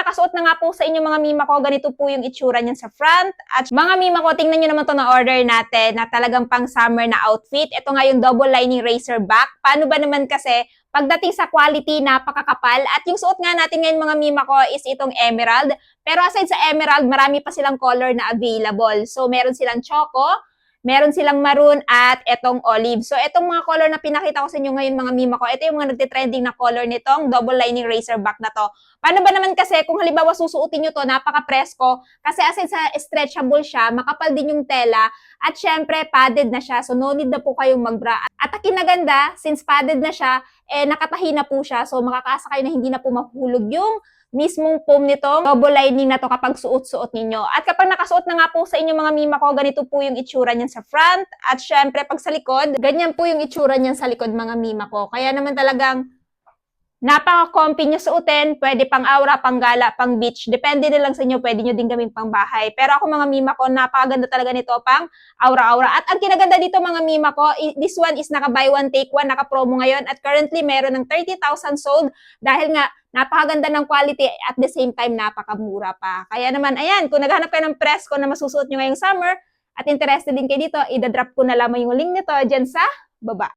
nakasuot na nga po sa inyo mga mima ko, ganito po yung itsura niyan sa front. At mga mima ko, tingnan nyo naman to na order natin na talagang pang summer na outfit. Ito nga yung double lining racer back. Paano ba naman kasi pagdating sa quality, napakakapal. At yung suot nga natin ngayon mga mima ko is itong emerald. Pero aside sa emerald, marami pa silang color na available. So meron silang choco, meron silang maroon at etong olive. So, etong mga color na pinakita ko sa inyo ngayon mga mima ko, ito yung mga nagtitrending na color nitong double lining racer back na to. Paano ba naman kasi kung halimbawa susuotin nyo to, napaka-presko, kasi aside sa stretchable siya, makapal din yung tela, at syempre padded na siya. So, no need na po kayong magbra. At ang kinaganda, since padded na siya, nakatahi na po siya. So, makakaasa kayo na hindi na po mahulog yung mismong foam nitong double lining na to kapag suot-suot ninyo. At kapag nakasuot na nga po sa inyo mga mima ko, ganito po yung itsura niyan sa front. At syempre, pag sa likod, ganyan po yung itsura niyan sa likod mga mima ko. Kaya naman talagang napaka-comfy nyo suotin, pwede pang aura, pang gala, pang beach. Depende na lang sa inyo, pwede nyo din gawing pang bahay. Pero ako mga mima ko, napakaganda talaga nito pang aura-aura. At ang kinaganda dito mga mima ko, this one is naka buy one take one, naka-promo ngayon. At currently, meron ng 30,000 sold dahil nga napakaganda ng quality at the same time, napakamura pa. Kaya naman, ayan, kung naghanap kayo ng presko na masusuot nyo ngayong summer at interested din kayo dito, idadrop ko na lamang yung link nito dyan sa baba.